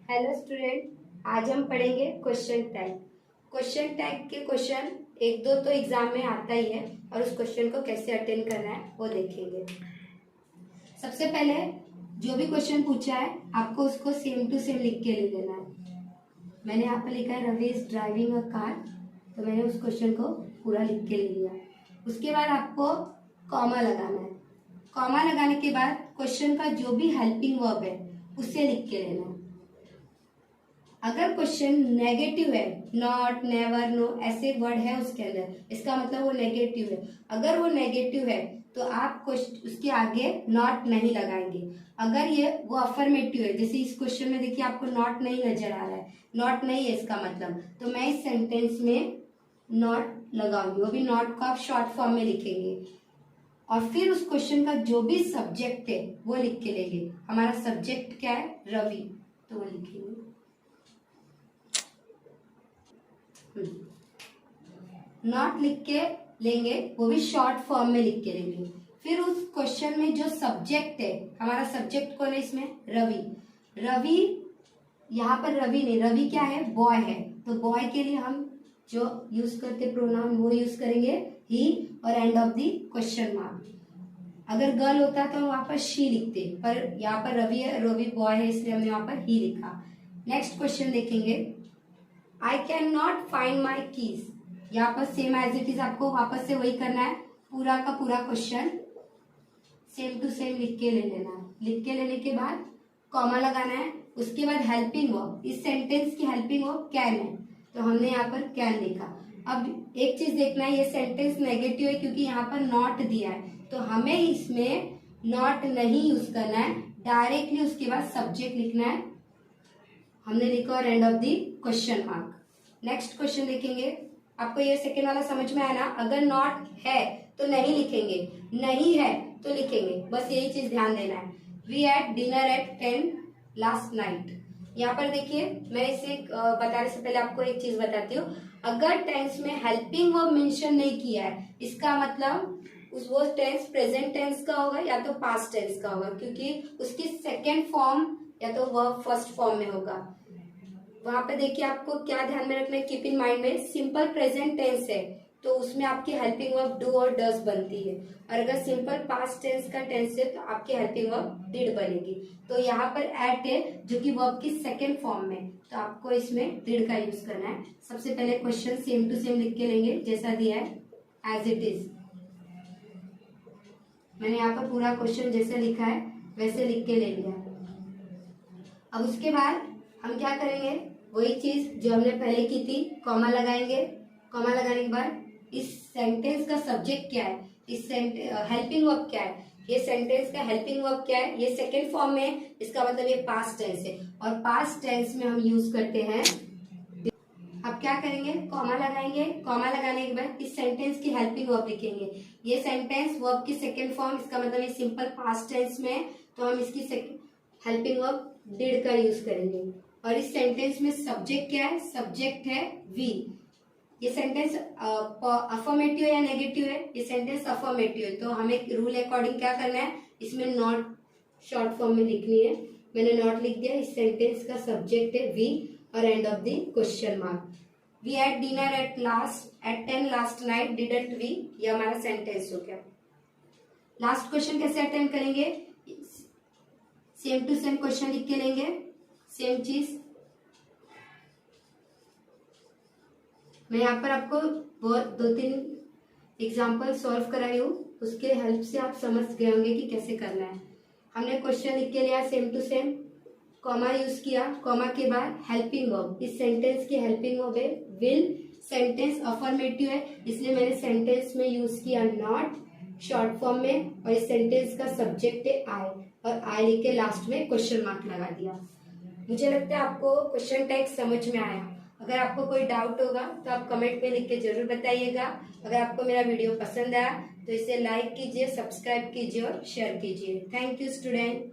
Hello student, आज हम पढ़ेंगे क्वेश्चन टैग। क्वेश्चन टैग के क्वेश्चन एक दो तो एग्जाम में आता ही है और उस क्वेश्चन को कैसे अटेंड करना है वो देखेंगे। सबसे पहले जो भी क्वेश्चन पूछा है आपको उसको सेम टू सेम लिख के ले लेना है। मैंने यहाँ पर लिखा है Ravi is driving a car, तो मैंने उस क्वेश्चन को पूरा लिख के ले लिया। उसके बाद आपको कॉमा लगाना है। कॉमा लगाने के बाद क्वेश्चन का जो भी हेल्पिंग वर्ब है उसे लिख के लेना है। अगर क्वेश्चन नेगेटिव है, नॉट, नेवर, नो ऐसे वर्ड है उसके अंदर, इसका मतलब वो नेगेटिव है। अगर वो नेगेटिव है तो आप उसके आगे नॉट नहीं लगाएंगे। अगर ये वो अफर्मेटिव है, जैसे इस क्वेश्चन में देखिए आपको नॉट नहीं नजर आ रहा है, नॉट नहीं है इसका मतलब, तो मैं इस सेंटेंस में नॉट लगाऊंगी। वो भी नॉट को आप शॉर्ट फॉर्म में लिखेंगे और फिर उस क्वेश्चन का जो भी सब्जेक्ट है वो लिख के लेंगे। हमारा सब्जेक्ट क्या है? रवि, तो वो लिखेंगे। नॉट लिख के लेंगे, वो भी शॉर्ट फॉर्म में लिख के लेंगे। फिर उस क्वेश्चन में जो सब्जेक्ट है, हमारा सब्जेक्ट कौन है इसमें? रवि। रवि यहाँ पर रवि नहीं, रवि क्या है? बॉय है। तो बॉय के लिए हम जो यूज करते प्रोनाउन वो यूज करेंगे ही और end of the question mark. अगर गर्ल होता तो वहां पर शी लिखते, पर यहाँ पर रवि है, रवि बॉय है, इसलिए हमने वहां पर ही लिखा। नेक्स्ट क्वेश्चन देखेंगे। I can not find my keys. यहाँ पर सेम एज इट इज आपको वापस से वही करना है, पूरा का पूरा क्वेश्चन सेम टू सेम लिख के ले लेना है। लिख के लेने के बाद कॉमा लगाना है। उसके बाद हेल्पिंग वर्ब, इस सेंटेंस की हेल्पिंग वर्ब कैन है, तो हमने यहाँ पर कैन लिखा। अब एक चीज देखना है, ये सेंटेंस नेगेटिव है क्योंकि यहाँ पर नॉट दिया है, तो हमें इसमें नॉट नहीं यूज करना है, डायरेक्टली उसके बाद सब्जेक्ट लिखना है। हमने लिखा और end of the question mark. Next question देखेंगे। आपको ये सेकेंड वाला समझ में आया ना? अगर नॉट है तो नहीं लिखेंगे, नहीं है तो लिखेंगे, बस यही चीज ध्यान देना है। We ate dinner at 10 last night. यहाँ पर देखिए, मैं इसे बताने से पहले आपको एक चीज बताती हूँ। अगर टेंस में हेल्पिंग वर्ब मेंशन नहीं किया है, इसका मतलब वो टेंस प्रेजेंट टेंस का होगा या तो पास्ट टेंस का होगा, क्योंकि उसकी सेकेंड फॉर्म या तो वर्ब फर्स्ट फॉर्म में होगा। वहां पे देखिए आपको क्या ध्यान में रखना है, कीप इन माइंड में सिंपल प्रेजेंट टेंस है तो उसमें आपकी हेल्पिंग वर्ब डू और डज बनती है, और अगर सिंपल पास्ट टेंस का टेंस है तो आपकी हेल्पिंग वर्ब डिड बनेगी। तो यहाँ पर एट है जो कि वर्ब की सेकेंड फॉर्म में, तो आपको इसमें डिड का यूज करना है। सबसे पहले क्वेश्चन सेम टू सेम लिख के लेंगे जैसा दिया है एज इट इज। मैंने यहाँ पर पूरा क्वेश्चन जैसे लिखा है वैसे लिख के ले लिया। अब उसके बाद हम क्या करेंगे, वही चीज जो हमने पहले की थी, कॉमा लगाएंगे। कॉमा लगाने के बाद इस सेंटेंस का सब्जेक्ट क्या है, इस हेल्पिंग वर्ब क्या है, ये सेंटेंस का हेल्पिंग वर्ब क्या है, ये सेकेंड फॉर्म में है, इसका मतलब ये पास्ट टेंस है, और पास्ट टेंस में हम यूज करते हैं। अब क्या करेंगे, कॉमा लगाएंगे। कॉमा लगाने के बाद इस सेंटेंस की हेल्पिंग वर्ब लिखेंगे। ये सेंटेंस वर्ब की सेकेंड फॉर्म, इसका मतलब ये सिंपल पास्ट टेंस में है, तो हम इसकी हेल्पिंग वर्ब डिड का यूज करेंगे। और इस सेंटेंस में सब्जेक्ट क्या है? सब्जेक्ट है वी। ये सेंटेंस अफर्मेटिव है या नेगेटिव है? ये सेंटेंस अफर्मेटिव है, तो हमें रूल अकॉर्डिंग क्या करना है, इसमें नॉट शॉर्ट फॉर्म में लिखनी है। मैंने नॉट लिख दिया। इस सेंटेंस का सब्जेक्ट है वी और end of the question mark. We ate dinner at 10 last night, didn't we, ये हमारा सेंटेंस हो गया। लास्ट क्वेश्चन कैसे अटेंड करेंगे? सेम टू सेम क्वेश्चन लिख के लेंगे, सेम चीज। मैं यहाँ पर आपको बहुत 2-3 एग्जाम्पल सॉल्व कराई हूँ, उसके हेल्प से आप समझ गए होंगे कि कैसे करना है। हमने क्वेश्चन लिख के लिया same to same, comma use किया, कॉमा के बाद हेल्पिंग वर्ब, इस सेंटेंस की हेल्पिंग वर्ब है विल। सेंटेंस अफर्मेटिव है इसलिए मैंने सेंटेंस में यूज किया नॉट शॉर्ट फॉर्म में, और इस सेंटेंस का सब्जेक्ट है आई, और आई लिख के लास्ट में क्वेश्चन मार्क लगा दिया। मुझे लगता है आपको क्वेश्चन टैग समझ में आया। अगर आपको कोई डाउट होगा तो आप कमेंट में लिख के जरूर बताइएगा। अगर आपको मेरा वीडियो पसंद आया तो इसे लाइक कीजिए, सब्सक्राइब कीजिए और शेयर कीजिए। Thank you student.